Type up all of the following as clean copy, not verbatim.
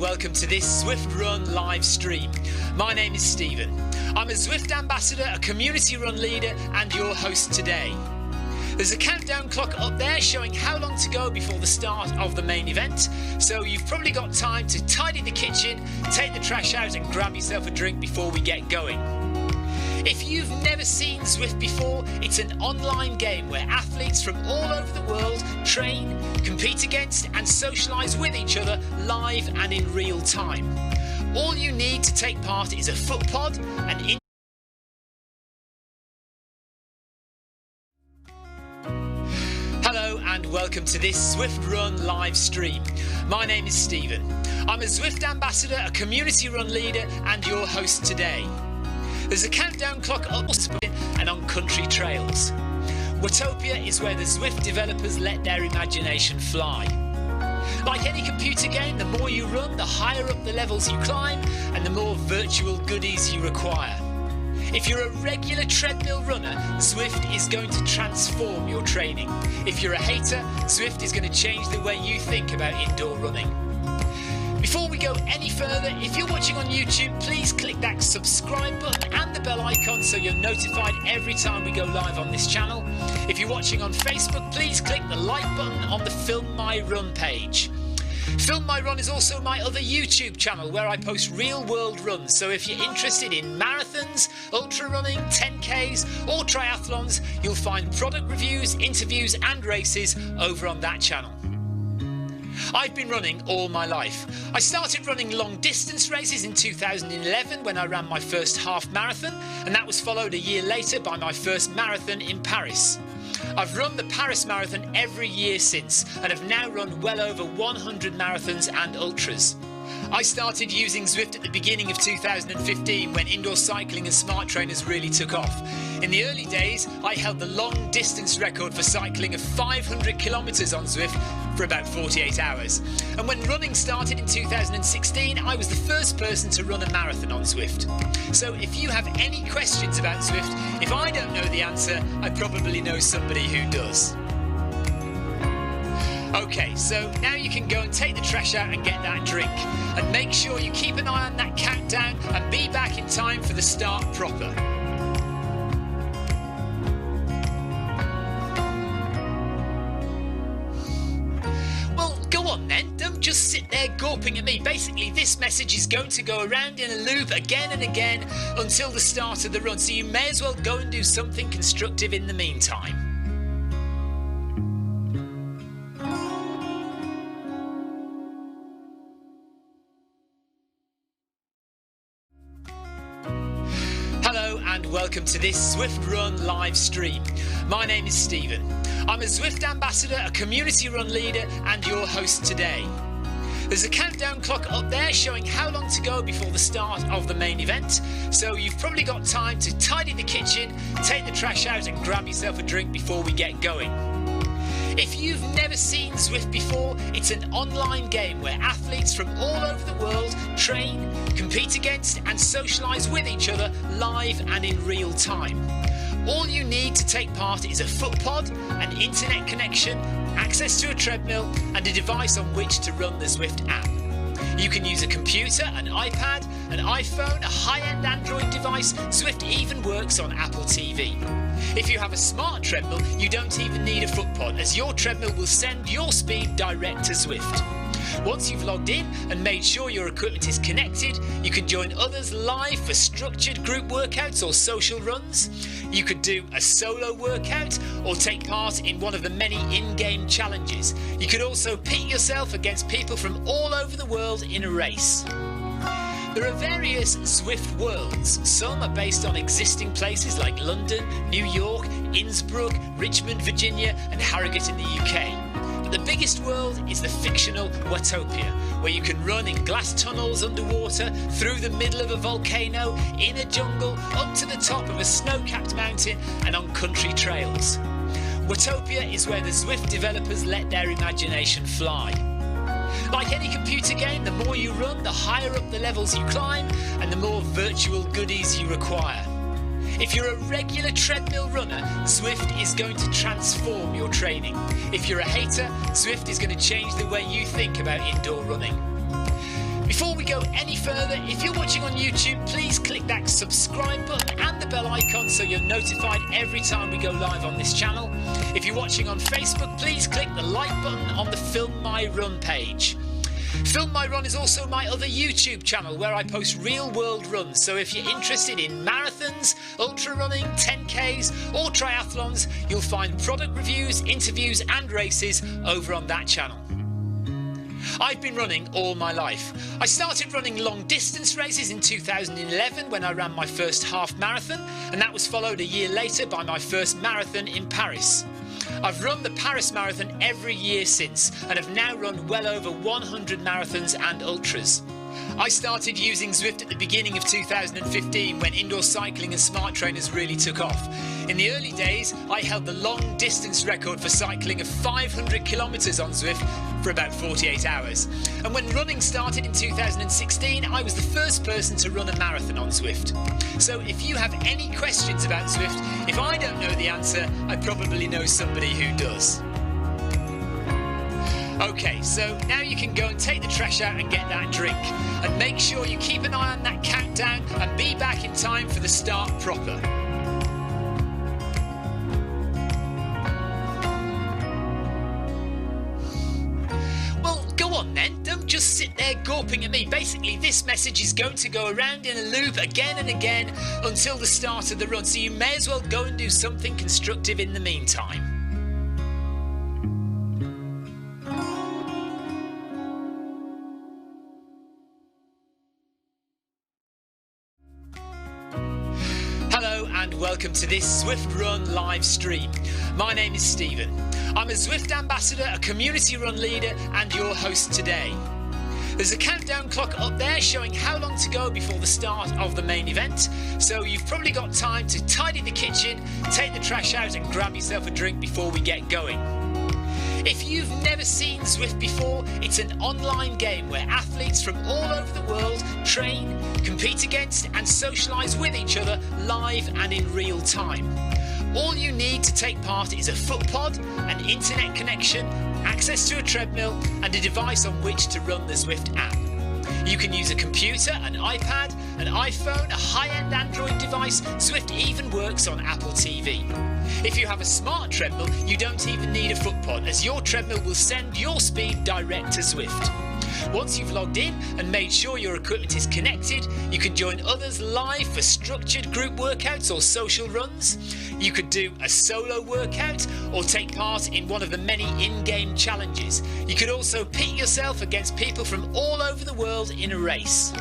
welcome to this Zwift Run live stream. My name is Stephen. I'm a Zwift ambassador, a community run leader and your host today. There's a countdown clock up there showing how long to go before the start of the main event, so you've probably got time to tidy the kitchen, take the trash out and grab yourself a drink before we get going. If you've never seen Zwift before, it's an online game where athletes from all over the world train, compete against and socialise with each other live and in real time. All you need to take part is a foot pod, an Hello and welcome to this Zwift Run live stream. My name is Stephen. I'm a Zwift ambassador, a community run leader and your host today. There's a countdown clock up and on country trails. Watopia is where the Zwift developers let their imagination fly. Like any computer game, the more you run, the higher up the levels you climb and the more virtual goodies you require. If you're a regular treadmill runner, Zwift is going to transform your training. If you're a hater, Zwift is going to change the way you think about indoor running. Before we go any further, if you're watching on YouTube, please click that subscribe button and the bell icon so you're notified every time we go live on this channel. If you're watching on Facebook, please click the like button on the Film My Run page. Film My Run is also my other YouTube channel where I post real world runs, so if you're interested in marathons, ultra running, 10Ks or triathlons, you'll find product reviews, interviews and races over on that channel. I've been running all my life. I started running long distance races in 2011 when I ran my first half marathon, and that was followed a year later by my first marathon in Paris. I've run the Paris Marathon every year since and have now run well over 100 marathons and ultras. I started using Zwift at the beginning of 2015 when indoor cycling and smart trainers really took off. In the early days, I held the long distance record for cycling of 500 kilometres on Zwift for about 48 hours. And when running started in 2016, I was the first person to run a marathon on Zwift. So if you have any questions about Zwift, if I don't know the answer, I probably know somebody who does. Okay, so now you can go and take the trash out and get that drink. And make sure you keep an eye on that countdown and be back in time for the start proper. Well, go on then, don't just sit there gawping at me. Basically, this message is going to go around in a loop again and again until the start of the run, so you may as well go and do something constructive in the meantime. And welcome to this Zwift Run live stream. My name is Stephen. I'm a Zwift ambassador, a community run leader and your host today. There's a countdown clock up there showing how long to go before the start of the main event, so you've probably got time to tidy the kitchen, take the trash out and grab yourself a drink before we get going. If you've never seen Zwift before, it's an online game where athletes from all over the world train, compete against and socialise with each other live and in real time. All you need to take part is a foot pod, an internet connection, access to a treadmill and a device on which to run the Zwift app. You can use a computer, an iPad, an iPhone, a high-end Android device. Zwift even works on Apple TV. If you have a smart treadmill, you don't even need a foot pod, as your treadmill will send your speed direct to Zwift. Once you've logged in and made sure your equipment is connected, you can join others live for structured group workouts or social runs. You could do a solo workout or take part in one of the many in-game challenges. You could also pit yourself against people from all over the world in a race. There are various Zwift worlds. Some are based on existing places like London, New York, Innsbruck, Richmond, Virginia and Harrogate in the UK. But the biggest world is the fictional Watopia, where you can run in glass tunnels underwater, through the middle of a volcano, in a jungle, up to the top of a snow-capped mountain and on country trails. Watopia is where the Zwift developers let their imagination fly. Like any computer game, the more you run, the higher up the levels you climb and the more virtual goodies you require. If you're a regular treadmill runner, Zwift is going to transform your training. If you're a hater, Zwift is going to change the way you think about indoor running. Before we go any further, if you're watching on YouTube, please click that subscribe button and the bell icon so you're notified every time we go live on this channel. If you're watching on Facebook, please click the like button on the Film My Run page. Film My Run is also my other YouTube channel where I post real world runs, so if you're interested in marathons, ultra running, 10Ks or triathlons, you'll find product reviews, interviews and races over on that channel. I've been running all my life. I started running long distance races in 2011 when I ran my first half marathon, and that was followed a year later by my first marathon in Paris. I've run the Paris Marathon every year since and have now run well over 100 marathons and ultras. I started using Zwift at the beginning of 2015 when indoor cycling and smart trainers really took off. In the early days, I held the long distance record for cycling of 500 kilometres on Zwift for about 48 hours. And when running started in 2016, I was the first person to run a marathon on Zwift. So if you have any questions about Zwift, if I don't know the answer, I probably know somebody who does. Okay, so now you can go and take the trash out and get that drink. And make sure you keep an eye on that countdown and be back in time for the start proper. Well, go on then, don't just sit there gawping at me. Basically, this message is going to go around in a loop again and again until the start of the run, so you may as well go and do something constructive in the meantime. Hello and welcome to this Zwift Run live stream. My name is Stephen. I'm a Zwift ambassador, a community run leader and your host today. There's a countdown clock up there showing how long to go before the start of the main event, so you've probably got time to tidy the kitchen, take the trash out and grab yourself a drink before we get going. If you've never seen Zwift before, it's an online game where athletes from all over the world train, compete against and socialise with each other live and in real time. All you need to take part is a foot pod, an internet connection, access to a treadmill and a device on which to run the Zwift app. You can use a computer, an iPad, an iPhone, a high-end Android device. Zwift even works on Apple TV. If you have a smart treadmill, you don't even need a foot pod, as your treadmill will send your speed direct to Zwift. Once you've logged in and made sure your equipment is connected, you can join others live for structured group workouts or social runs. You could do a solo workout or take part in one of the many in-game challenges. You could also pit yourself against people from all over the world in a race.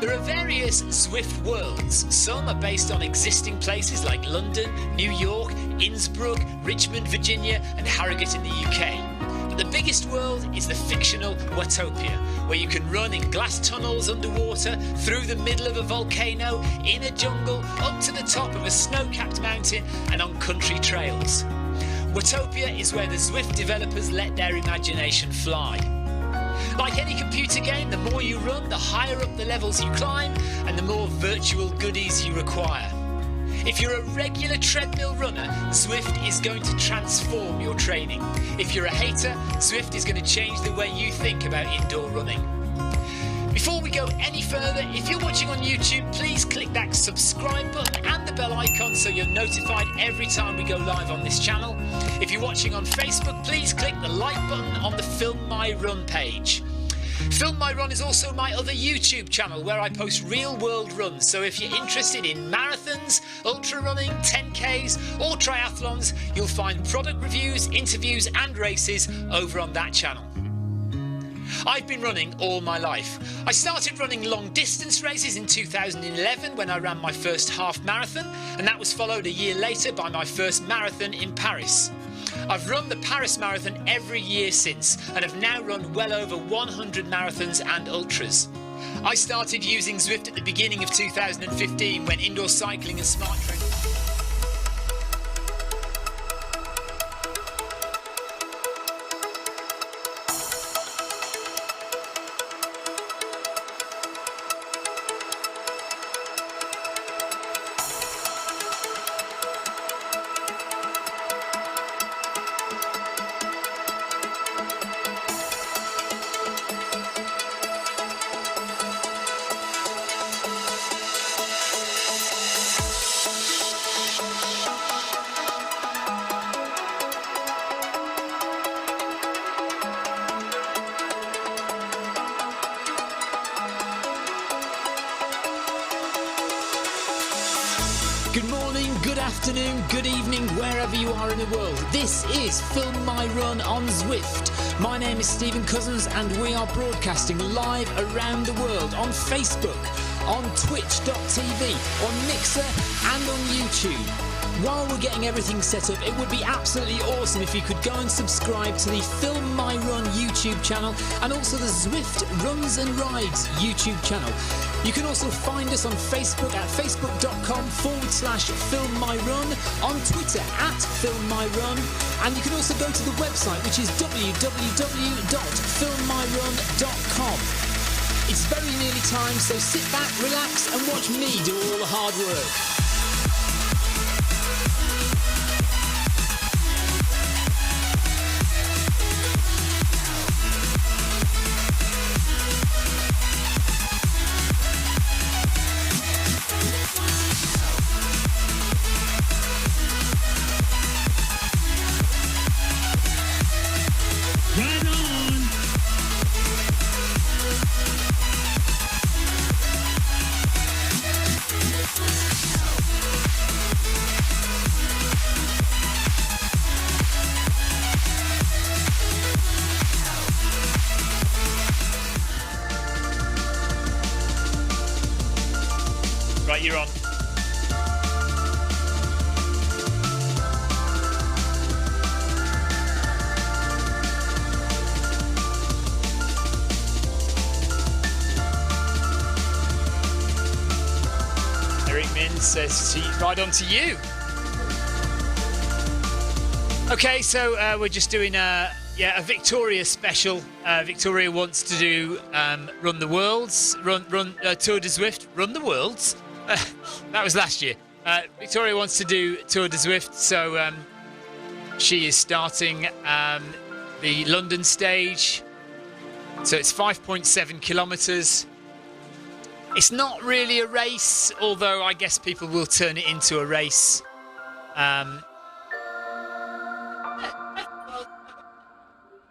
There are various Zwift worlds. Some are based on existing places like London, New York, Innsbruck, Richmond, Virginia and Harrogate in the UK. But the biggest world is the fictional Watopia, where you can run in glass tunnels underwater, through the middle of a volcano, in a jungle, up to the top of a snow-capped mountain and on country trails. Watopia is where the Zwift developers let their imagination fly. Like any computer game, the more you run, the higher up the levels you climb and the more virtual goodies you require. If you're a regular treadmill runner, Zwift is going to transform your training. If you're a hater, Zwift is going to change the way you think about indoor running. Before we go any further, if you're watching on YouTube, please click that subscribe button and the bell icon so you're notified every time we go live on this channel. If you're watching on Facebook, please click the like button on the Film My Run page. Film My Run is also my other YouTube channel where I post real world runs, so if you're interested in marathons, ultra running, 10Ks or triathlons, you'll find product reviews, interviews and races over on that channel. I've been running all my life. I started running long distance races in 2011 when I ran my first half marathon, and that was followed a year later by my first marathon in Paris. I've run the Paris Marathon every year since and have now run well over 100 marathons and ultras. I started using Zwift at the beginning of 2015 when indoor cycling and smart training. Good morning, good afternoon, good evening, wherever you are in the world. This is Film My Run on Zwift. My name is Stephen Cousins and we are broadcasting live around the world on Facebook, on twitch.tv, on Mixer and on YouTube. While we're getting everything set up, it would be absolutely awesome if you could go and subscribe to the Film My Run YouTube channel and also the Zwift Runs and Rides YouTube channel. You can also find us on Facebook at facebook.com/Film My Run, on Twitter at Film My Run, and you can also go to the website, which is www.filmmyrun.com. It's very nearly time, so sit back, relax and watch me do all the hard work. Right, you're on. Eric Min says, right on to you. Okay, so we're just doing a Victoria special. Victoria wants to do Run the Worlds, Tour de Zwift, Run the Worlds. That was last year. Victoria wants to do Tour de Zwift, so she is starting the London stage. So it's 5.7 kilometres. It's not really a race, although I guess people will turn it into a race.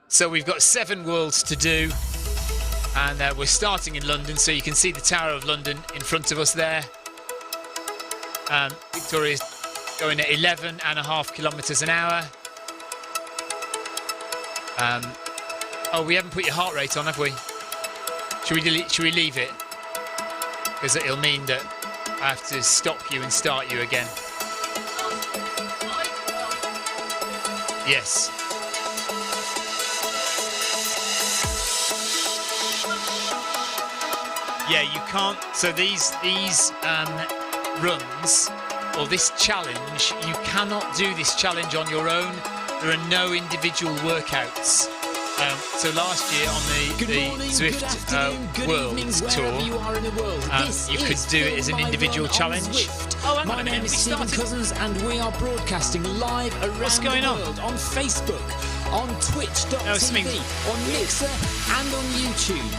So we've got 7 worlds to do, and we're starting in London, so you can see the Tower of London in front of us there. Victoria's going at 11.5 kilometres an hour. Oh, we haven't put your heart rate on, have we? Should we leave it? Because it'll mean that I have to stop you and start you again. Yes. Yeah, you can't. So these runs, or this challenge, you cannot do this challenge on your own. There are no individual workouts. So last year on the Zwift World Tour, you could do it as an individual challenge. Oh, my name is Stephen Cousins and we are broadcasting live around the world on Facebook, on twitch.tv, on Mixer and on YouTube.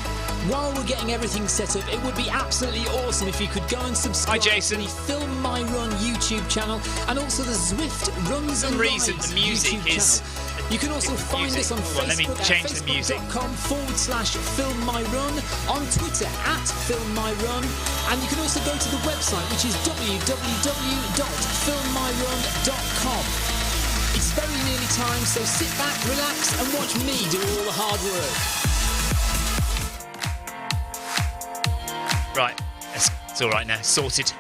While we're getting everything set up, it would be absolutely awesome if you could go and subscribe to the Film My Run YouTube channel and also the Zwift Runs and Rides the music YouTube channel. You can also find us on Facebook at facebook.com/Film My Run, on Twitter at Film My Run, and you can also go to the website, which is www.filmmyrun.com. It's very nearly time, so sit back, relax and watch me do all the hard work. Right, it's all right now, sorted.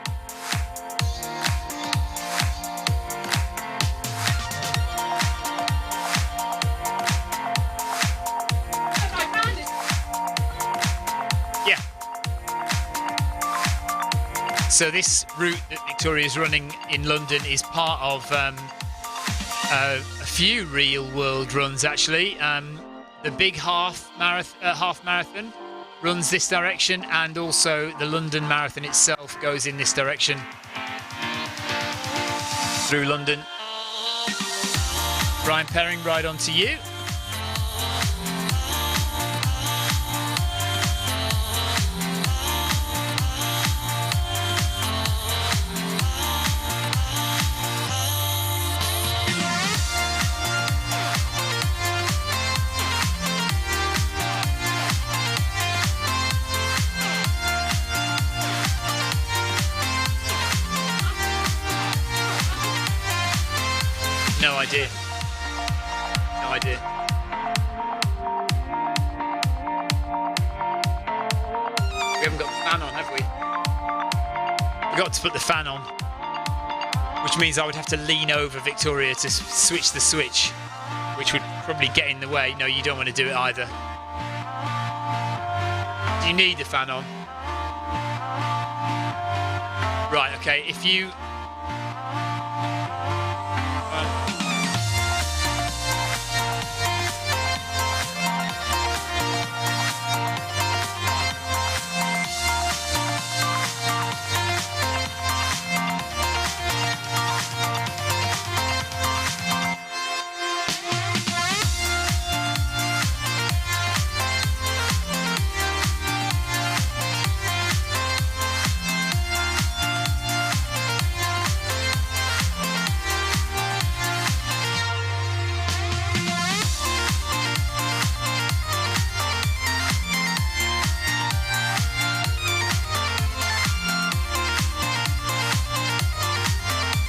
Yeah. So this route that Victoria is running in London is part of a few real world runs, actually. The big half marathon runs this direction, and also the London Marathon itself goes in this direction through London. Brian Perring, right on to you. No idea. No idea. We haven't got the fan on, have we? We've got to put the fan on, which means I would have to lean over Victoria to switch the switch, which would probably get in the way. No, you don't want to do it either. Do you need the fan on? Right, okay, if you...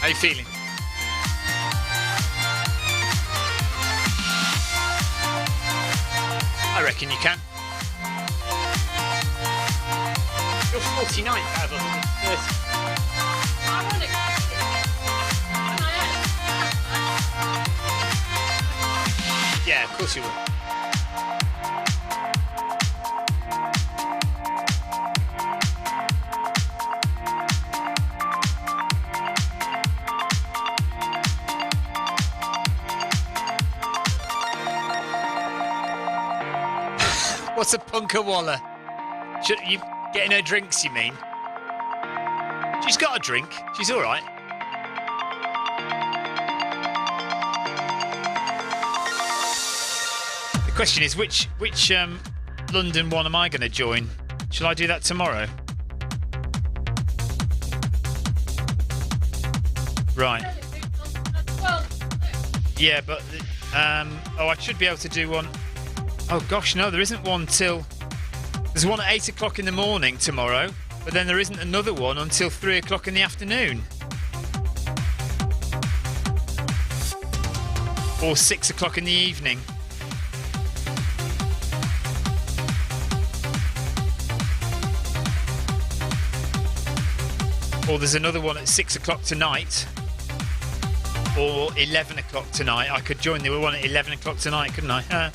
How you feeling? I reckon you can. You're 49th out of 130. Yeah, of course you will. What's a punkawalla? Should you getting her drinks, you mean? She's got a drink. She's all right. The question is, which London one am I going to join? Shall I do that tomorrow? Right. Yeah, but oh, I should be able to do one. Oh gosh, no, there isn't one till... There's one at 8 o'clock in the morning tomorrow, but then there isn't another one until 3 o'clock in the afternoon. Or 6 o'clock in the evening. Or there's another one at 6 o'clock tonight. Or 11 o'clock tonight. I could join the one at 11 o'clock tonight, couldn't I?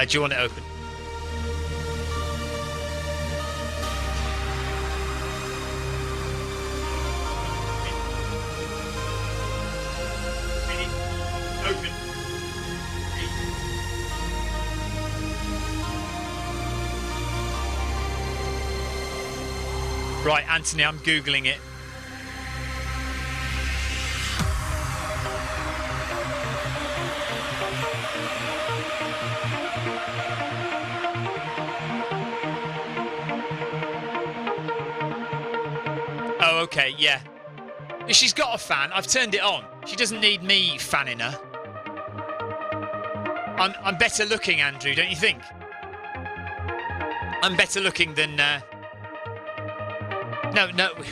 Do you want it open? Open. Right, Anthony, I'm Googling it. Oh, okay, yeah. She's got a fan. I've turned it on. She doesn't need me fanning her. I'm better looking, Andrew, don't you think? I'm better looking than... No,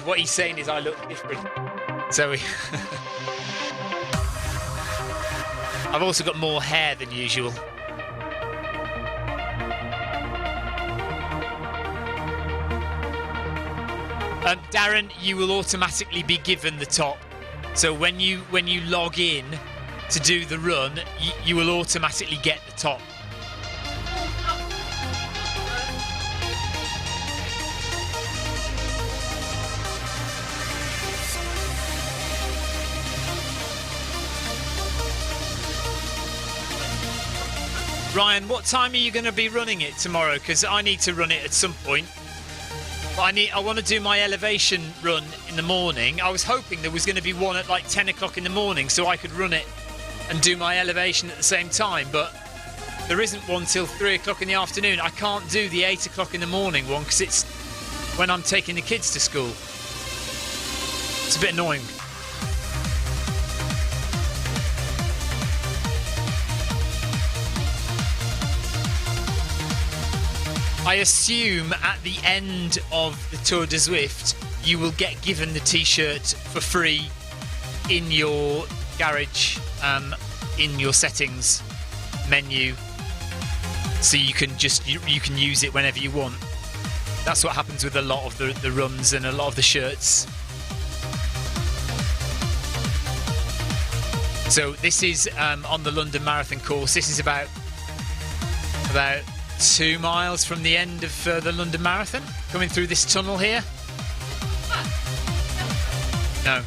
what he's saying is I look different. So I've also got more hair than usual. Darren, you will automatically be given the top. So when you log in to do the run, you will automatically get the top. Ryan, what time are you going to be running it tomorrow? Because I need to run it at some point. But I want to do my elevation run in the morning. I was hoping there was going to be one at like 10 o'clock in the morning so I could run it and do my elevation at the same time. But there isn't one till 3 o'clock in the afternoon. I can't do the 8 o'clock in the morning one because it's when I'm taking the kids to school. It's a bit annoying. I assume at the end of the Tour de Zwift, you will get given the t-shirt for free in your garage, in your settings menu, so you can use it whenever you want. That's what happens with a lot of the runs and a lot of the shirts. So this is on the London Marathon course. This is about 2 miles from the end of the London Marathon, coming through this tunnel here. No.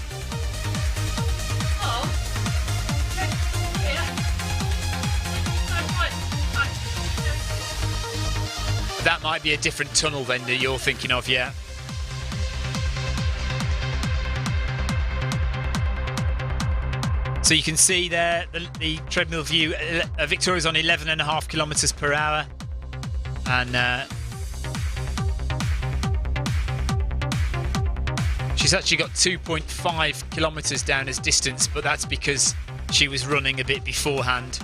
That might be a different tunnel then that you're thinking of, yeah. So you can see there the treadmill view. Victoria's on 11.5 kilometres per hour. And she's actually got 2.5 kilometres down as distance, but that's because she was running a bit beforehand.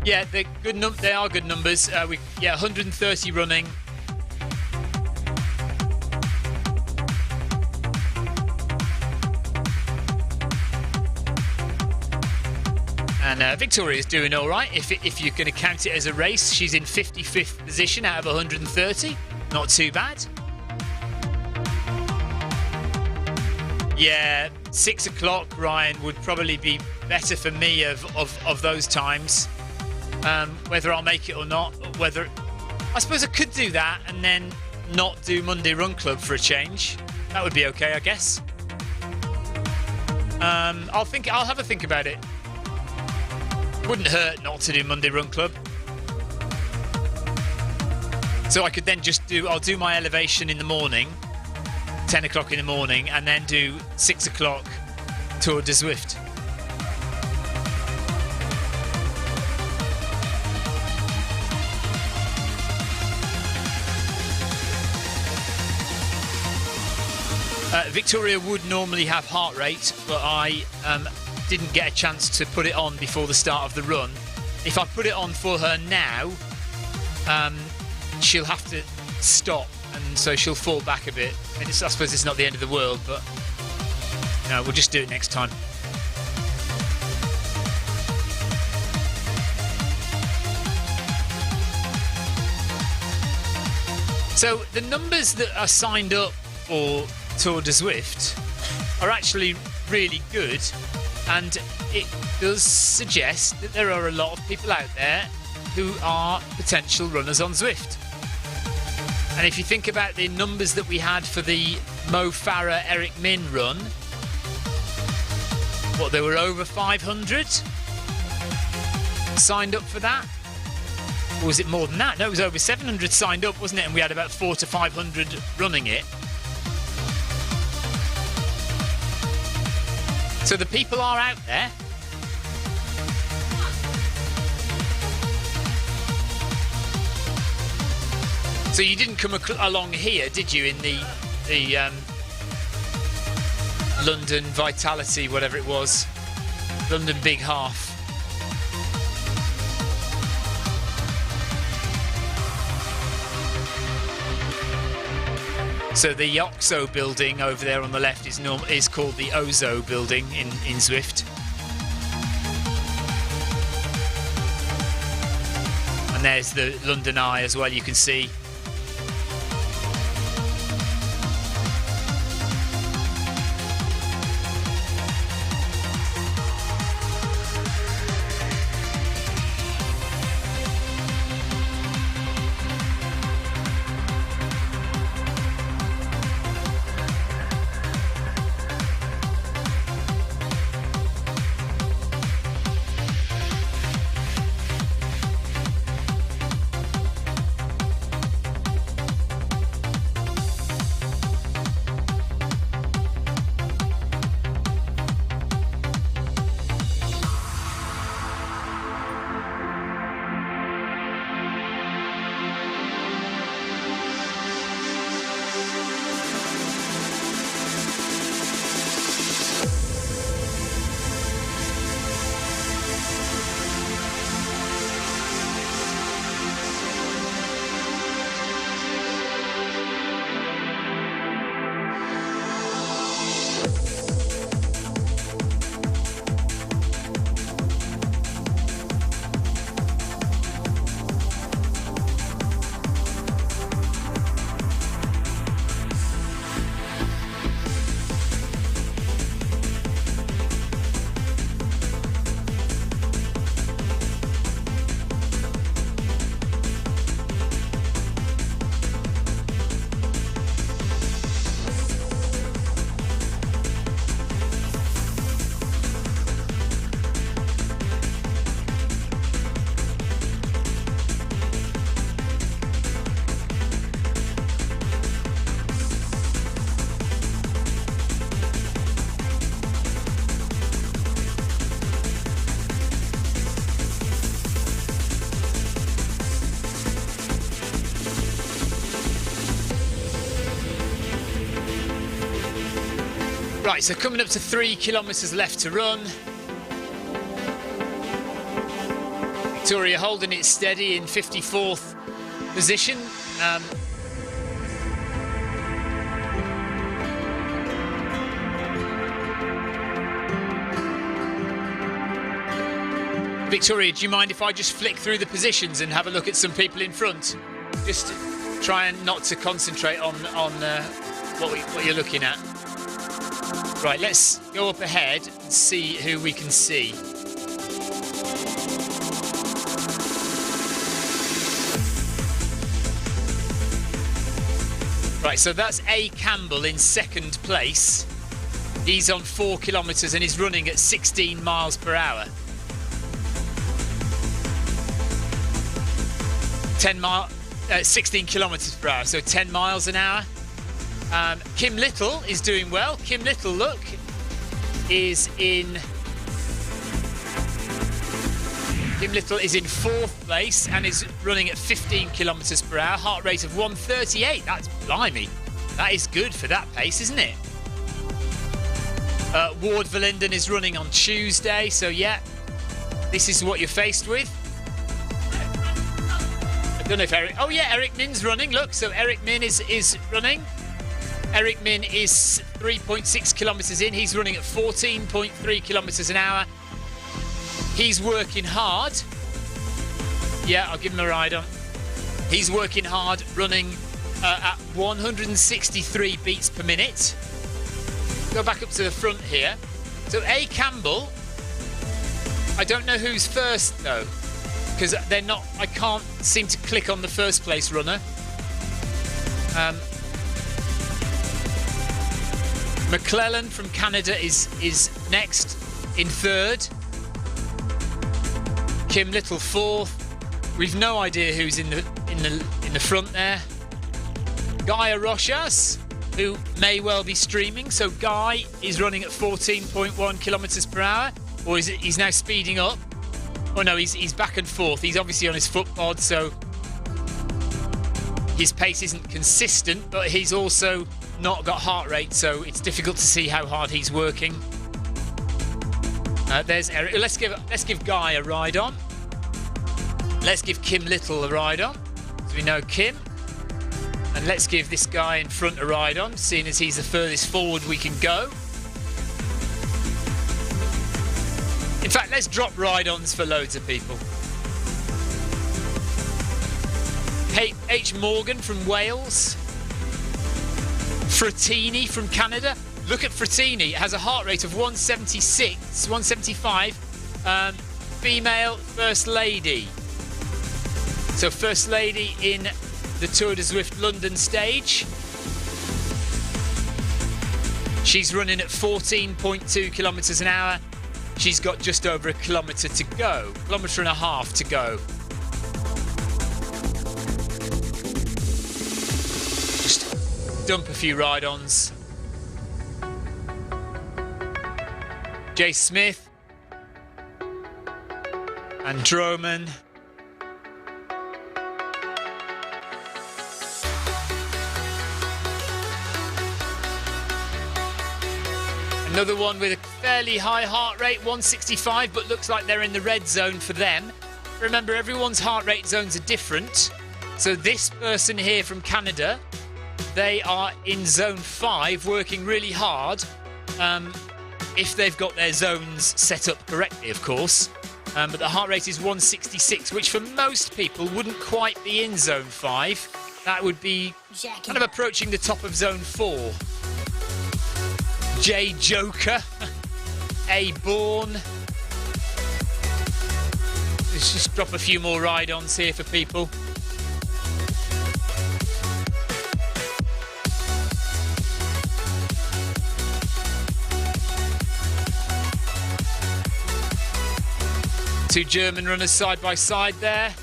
Yeah, they're good. They are good numbers. 130 running. And Victoria's doing all right. If you're going to count it as a race, she's in 55th position out of 130. Not too bad. Yeah, 6 o'clock, Ryan, would probably be better for me of those times. Whether I'll make it or not, I suppose I could do that and then not do Monday Run Club for a change. That would be okay, I guess. I'll have a think about it. Wouldn't hurt not to do Monday Run Club. So I could then I'll do my elevation in the morning, 10 o'clock in the morning, and then do 6 o'clock Tour de Zwift. Victoria would normally have heart rate, but I didn't get a chance to put it on before the start of the run. If I put it on for her now, she'll have to stop, and so she'll fall back a bit. I suppose it's not the end of the world, but no, we'll just do it next time. So the numbers that are signed up for Tour de Zwift are actually really good, and it does suggest that there are a lot of people out there who are potential runners on Zwift. And if you think about the numbers that we had for the Mo Farah Eric Min run, there were over 500 signed up for that? Or was it more than that? No, it was over 700 signed up, wasn't it? And we had about 400 to 500 running it. So the people are out there. So you didn't come along here, did you, in the London Vitality, whatever it was, London Big Half? So the Oxo building over there on the left is called the Ozo building in Zwift. And there's the London Eye as well, you can see. Right, so coming up to 3 kilometres left to run. Victoria holding it steady in 54th position. Victoria, do you mind if I just flick through the positions and have a look at some people in front? Just trying not to concentrate on what you're looking at. Right, let's go up ahead and see who we can see. Right, so that's A. Campbell in second place. He's on 4 kilometres and is running at 16 miles per hour. 16 kilometres per hour, so 10 miles an hour. Kim Little is doing well. Kim Little, look, is in 4th place and is running at 15 kilometres per hour, heart rate of 138. That's blimey. That is good for that pace, isn't it? Ward Verlinden is running on Tuesday, so yeah, this is what you're faced with. I don't know if Eric... Oh yeah, Eric Min's running. Look, so Eric Min is running. Eric Min is 3.6 kilometres in. He's running at 14.3 kilometres an hour. He's working hard. Yeah, I'll give him a ride on. He's working hard, running at 163 beats per minute. Go back up to the front here. So A. Campbell, I don't know who's first though, because they're not. I can't seem to click on the first place runner. McClellan from Canada is next in 3rd. Kim Little 4th. We've no idea who's in the front there. Guy Rochas, who may well be streaming. So Guy is running at 14.1 kilometres per hour, or he's now speeding up. Oh no, he's back and forth. He's obviously on his foot pod, so his pace isn't consistent, but he's also not got heart rate, so it's difficult to see how hard he's working. There's Eric. Let's give Guy a ride on. Let's give Kim Little a ride on, so we know Kim. And let's give this guy in front a ride on, seeing as he's the furthest forward we can go. In fact, let's drop ride-ons for loads of people. H. Morgan from Wales. Frattini from Canada. Look at Frattini. It has a heart rate of 176, 175. Female First Lady. So First Lady in the Tour de Zwift London stage. She's running at 14.2 kilometres an hour. She's got just over a kilometre to go. Kilometre and a half to go. Just dump a few ride-ons. Jay Smith and Droman. Another one with a fairly high heart rate, 165, but looks like they're in the red zone for them. Remember, everyone's heart rate zones are different. So this person here from Canada, they are in zone 5, working really hard. If they've got their zones set up correctly, of course. But the heart rate is 166, which for most people wouldn't quite be in zone 5. That would be kind of approaching the top of zone 4. J. Joker, A. Bourne. Let's just drop a few more ride-ons here for people. Two German runners side by side there.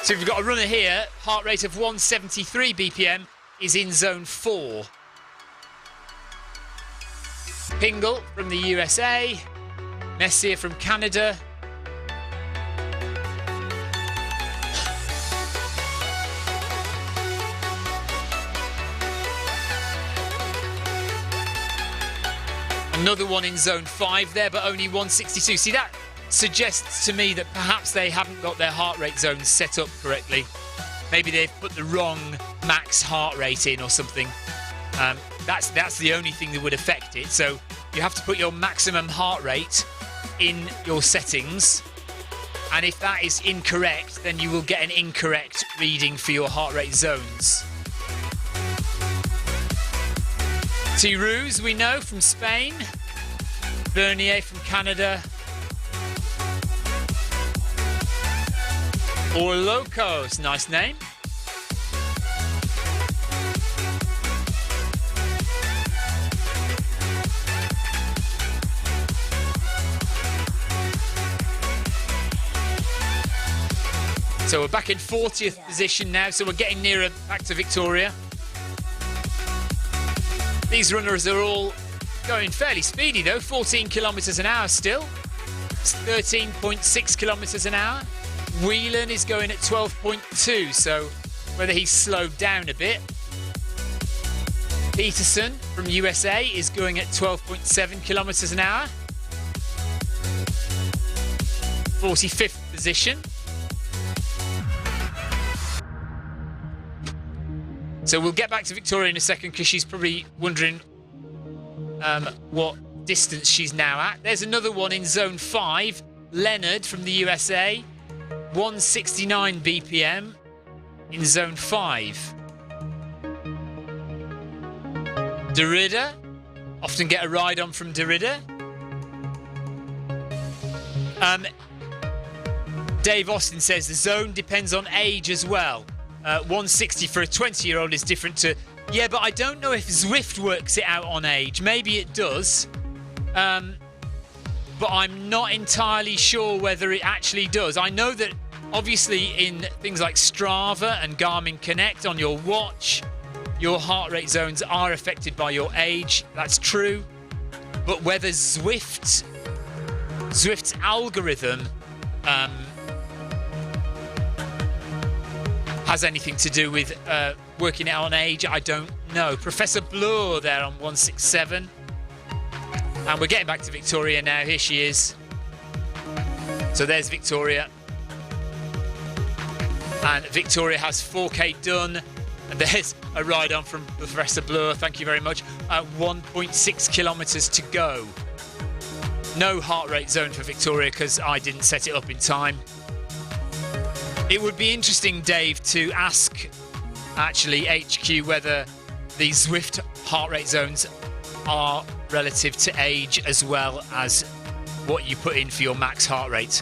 So we've got a runner here, heart rate of 173 BPM. Is in zone 4. Pingle from the USA. Messier from Canada. Another one in zone 5 there, but only 162. See, that suggests to me that perhaps they haven't got their heart rate zones set up correctly. Maybe they've put the wrong max heart rate in or something. That's the only thing that would affect it. So you have to put your maximum heart rate in your settings, and if that is incorrect, then you will get an incorrect reading for your heart rate zones. Tiruz, we know, from Spain. Bernier from Canada. Or Locos, nice name. So we're back in 40th position now, so we're getting nearer back to Victoria. These runners are all going fairly speedy though, 14 kilometres an hour still. It's 13.6 kilometres an hour. Whelan is going at 12.2, so whether he's slowed down a bit. Peterson from USA is going at 12.7 kilometres an hour. 45th position. So we'll get back to Victoria in a second because she's probably wondering what distance she's now at. There's another one in zone 5. Leonard from the USA. 169 BPM in zone 5. Derrida. Often get a ride on from Derrida. Dave Austin says the zone depends on age as well. 160 for a 20-year-old is different to... Yeah, but I don't know if Zwift works it out on age. Maybe it does. But I'm not entirely sure whether it actually does. I know that, obviously, in things like Strava and Garmin Connect on your watch, your heart rate zones are affected by your age. That's true. But whether Zwift's algorithm... has anything to do with working it out on age, I don't know. Professor Blur there on 167. And we're getting back to Victoria now. Here she is. So there's Victoria. And Victoria has 4K done. And there's a ride on from Professor Blur. Thank you very much. 1.6 kilometres to go. No heart rate zone for Victoria because I didn't set it up in time. It would be interesting, Dave, to ask, actually, HQ whether the Zwift heart rate zones are relative to age as well as what you put in for your max heart rate.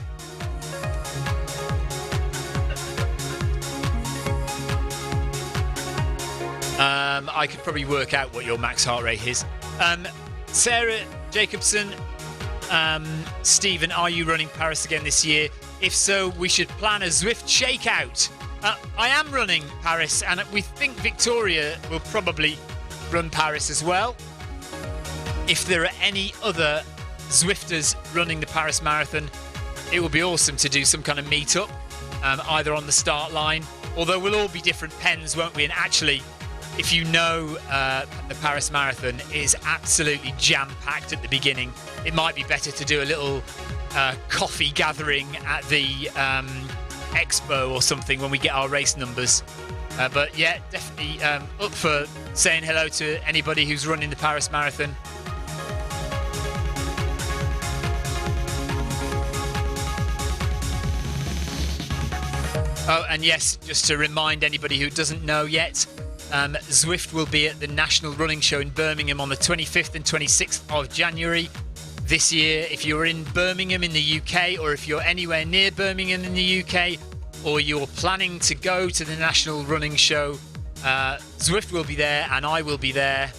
I could probably work out what your max heart rate is. Sarah Jacobson, Stephen, are you running Paris again this year? If so, we should plan a Zwift shakeout. I am running Paris, and we think Victoria will probably run Paris as well. If there are any other Zwifters running the Paris Marathon, it will be awesome to do some kind of meet-up, either on the start line, although we'll all be different pens, won't we? And actually, if you know the Paris Marathon is absolutely jam-packed at the beginning, it might be better to do a little coffee gathering at the expo or something when we get our race numbers. But yeah, definitely up for saying hello to anybody who's running the Paris Marathon. Oh, and yes, just to remind anybody who doesn't know yet, Zwift will be at the National Running Show in Birmingham on the 25th and 26th of January this year. If you're in Birmingham in the UK, or if you're anywhere near Birmingham in the UK, or you're planning to go to the National Running Show, Zwift will be there and I will be there.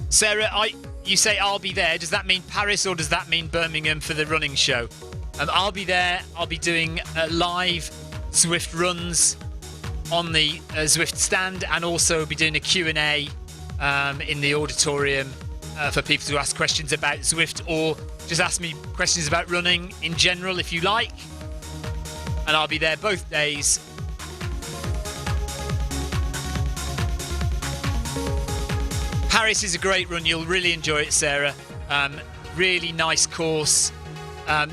Sarah, you say I'll be there. Does that mean Paris or does that mean Birmingham for the running show? I'll be there. I'll be doing live Zwift runs on the Zwift stand, and also be doing a Q&A in the auditorium for people to ask questions about Zwift, or just ask me questions about running in general if you like. And I'll be there both days. Paris is a great run. You'll really enjoy it, Sarah. Really nice course. The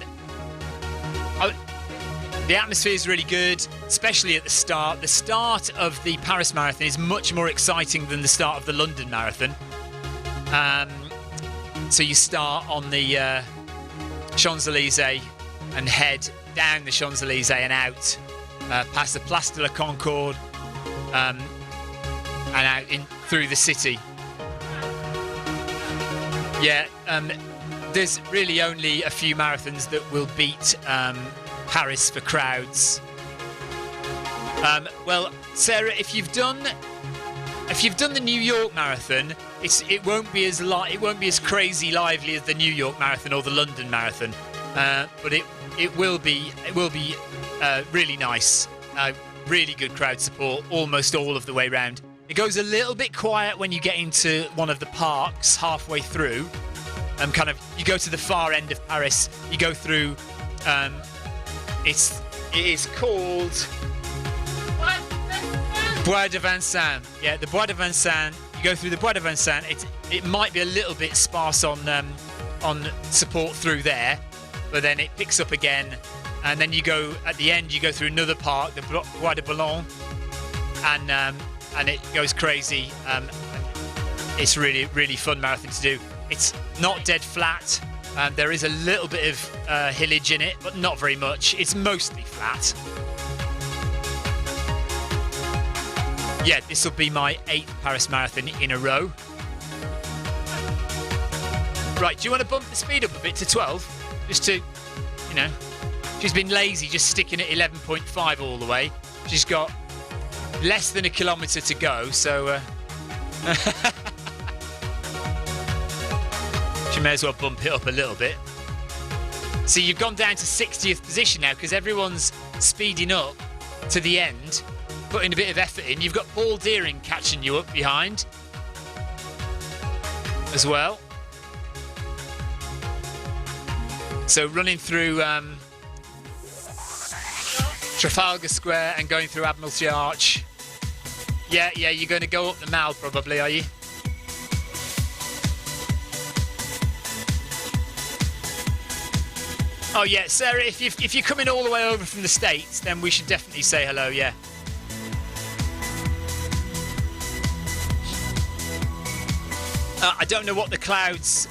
atmosphere is really good, especially at the start. The start of the Paris Marathon is much more exciting than the start of the London Marathon. So you start on the Champs-Élysées and head down the Champs-Élysées and out past the Place de la Concorde and out through the city. Yeah, there's really only a few marathons that will beat Paris for crowds. Well, Sarah, if you've done the New York Marathon, it won't be as crazy lively as the New York Marathon or the London Marathon, but it will be really nice. Really good crowd support almost all of the way round. It goes a little bit quiet when you get into one of the parks halfway through. You go to the far end of Paris. You go through. It is called Bois de Vincennes. Yeah, the Bois de Vincennes. You go through the Bois de Vincennes. It might be a little bit sparse on support through there, but then it picks up again, and then you go at the end. You go through another park, the Bois de Boulogne, and it goes crazy. It's really, really fun marathon to do. It's not dead flat. There is a little bit of hillage in it, but not very much. It's mostly flat. Yeah, this will be my 8th Paris Marathon in a row. Right, do you want to bump the speed up a bit to 12? Just to, she's been lazy, just sticking at 11.5 all the way. She's got less than a kilometre to go, so... She may as well bump it up a little bit. See, you've gone down to 60th position now because everyone's speeding up to the end, putting a bit of effort in. You've got Paul Deering catching you up behind as well. So running through Trafalgar Square and going through Admiralty Arch. Yeah, you're going to go up the Mall probably, are you? Oh yeah, Sarah, if you're coming all the way over from the States, then we should definitely say hello, yeah. I don't know what the clouds...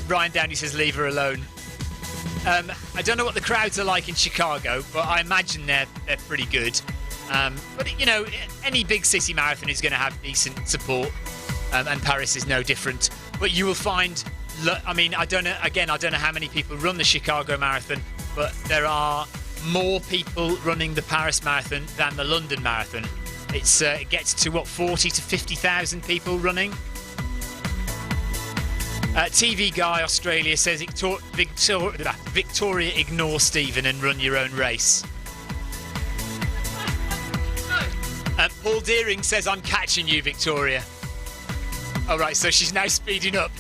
Brian Downey says leave her alone. I don't know what the crowds are like in Chicago, but I imagine they're pretty good. But, any big city marathon is going to have decent support, and Paris is no different. But you will find... I don't know how many people run the Chicago Marathon, but there are more people running the Paris Marathon than the London Marathon. It gets to, 40 to 50,000 people running. TV Guy Australia says, Victoria, ignore Stephen and run your own race. Paul Deering says, I'm catching you, Victoria. All right, so she's now speeding up.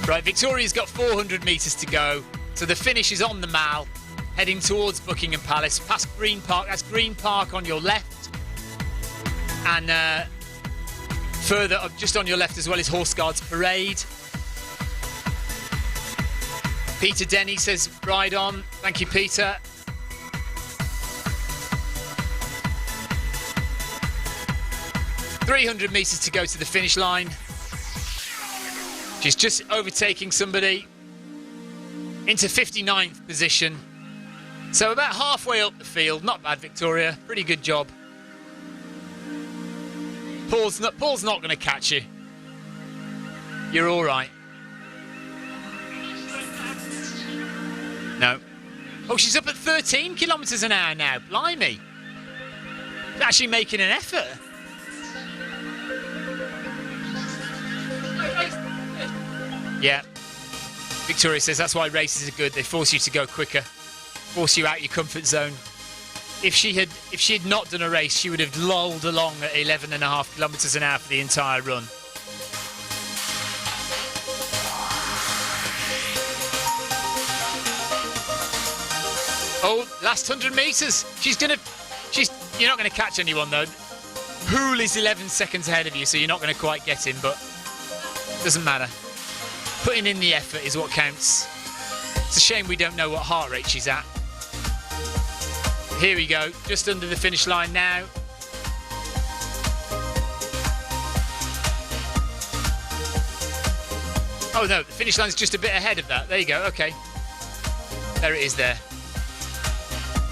Right, Victoria's got 400 metres to go. So the finish is on the Mall, heading towards Buckingham Palace, past Green Park. That's Green Park on your left. And further up, just on your left as well, is Horse Guards Parade. Peter Denny says, ride on. Thank you, Peter. .300 metres to go to the finish line. She's just overtaking somebody into 59th position. So about halfway up the field. Not bad, Victoria. Pretty good job. Paul's not going to catch you. You're all right. No. Oh, she's up at 13 kilometres an hour now. Blimey. She's actually making an effort. Yeah. Victoria says that's why races are good. They force you to go quicker, force you out your comfort zone. If she had not done a race, she would have lolled along at 11.5 kilometres an hour for the entire run. Oh, last 100 metres. She's going to You're not going to catch anyone, though. Hool is 11 seconds ahead of you, so you're not going to quite get him, but doesn't matter. Putting in the effort is what counts. It's a shame we don't know what heart rate she's at. Here we go, just under the finish line now. Oh no, the finish line's just a bit ahead of that. There you go, okay. There it is there.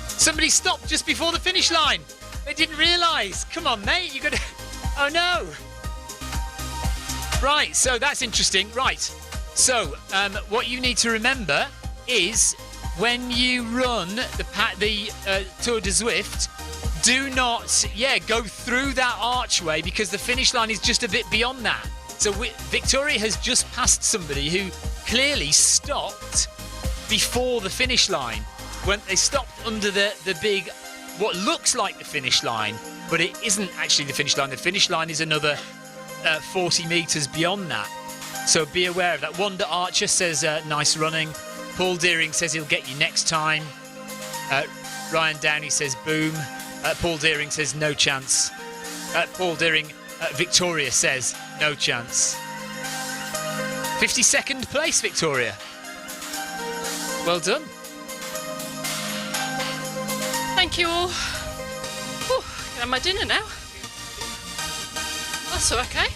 Somebody stopped just before the finish line. They didn't realise. Come on, mate, you got to... Oh no. Right, so that's interesting. Right, so what you need to remember is when you run the Tour de Zwift, do not, go through that archway because the finish line is just a bit beyond that. So Victoria has just passed somebody who clearly stopped before the finish line. When they stopped under the big, what looks like the finish line, but it isn't actually the finish line. The finish line is another 40 metres beyond that. So be aware of that. Wanda Archer says, nice running. Paul Deering says he'll get you next time. Ryan Downey says boom. Paul Deering says no chance. Victoria says no chance. 52nd place, Victoria. Well done. Thank you all. Whew, can I have my dinner now? That's okay.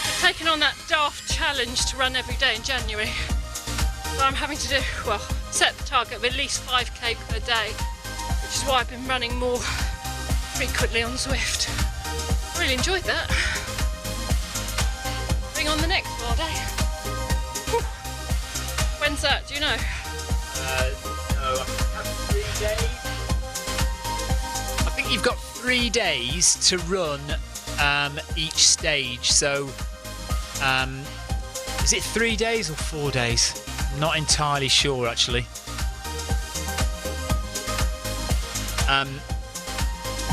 I've taken on that daft challenge to run every day in January. So I'm having to set the target of at least 5k per day, which is why I've been running more frequently on Zwift. I really enjoyed that. Bring on the next Wild Day. Whew. When's that? Do you know? No, I think 3 days. I think you've got 3 days to run each stage. So, is it 3 days or 4 days? I'm not entirely sure, actually.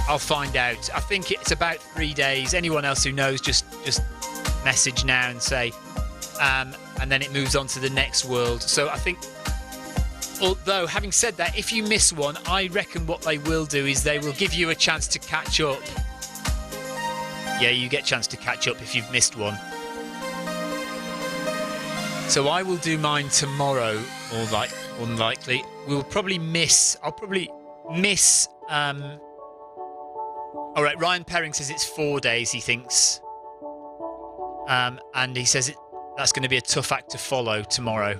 I'll find out. I think it's about 3 days. Anyone else who knows, just message now and say. And then it moves on to the next world. So I think, although having said that, if you miss one, I reckon what they will do is they will give you a chance to catch up. Yeah, you get a chance to catch up if you've missed one. So I will do mine tomorrow, more than likely. I'll probably miss. All right, Ryan Perring says it's 4 days, he thinks. And he says that's going to be a tough act to follow tomorrow.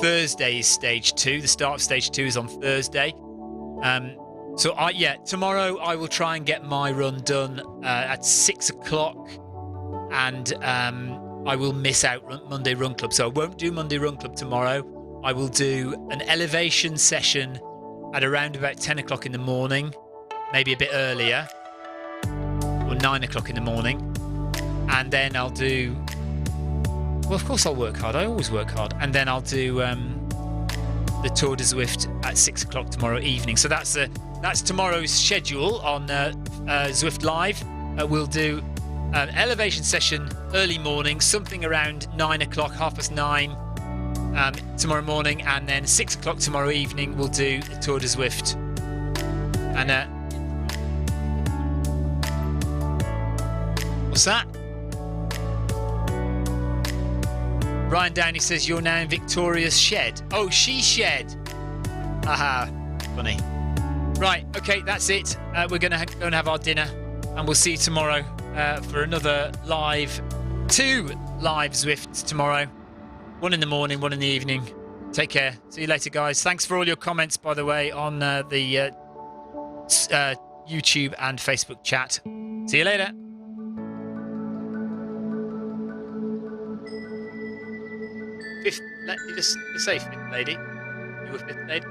Thursday is stage 2. The start of stage 2 is on Thursday. Tomorrow I will try and get my run done at 6 o'clock. And I will miss out Monday Run Club. So I won't do Monday Run Club tomorrow. I will do an elevation session at around about 10 o'clock in the morning. Maybe a bit earlier. Or 9 o'clock in the morning. And then I'll do... Well, of course I'll work hard. I always work hard. And then I'll do the Tour de Zwift at 6 o'clock tomorrow evening. So that's tomorrow's schedule on Zwift Live. We'll do an elevation session early morning, something around 9 o'clock, 9:30 tomorrow morning. And then 6 o'clock tomorrow evening, we'll do the Tour de Zwift. And what's that? Ryan Downey says you're now in Victoria's shed. Oh, she shed. Haha, funny. Right, okay, that's it. We're going to go and have our dinner, and we'll see you tomorrow for another live, 2 live Zwifts tomorrow. 1 in the morning, 1 in the evening. Take care. See you later, guys. Thanks for all your comments, by the way, on the YouTube and Facebook chat. See you later. Fifth, just say fifth lady. You were fifth lady.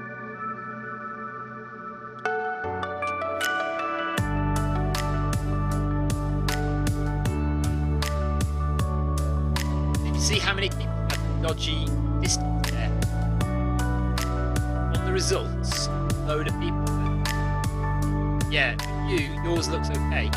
Did you see how many people had dodgy distance there? On the results, a load of people. Yeah, yours looks okay.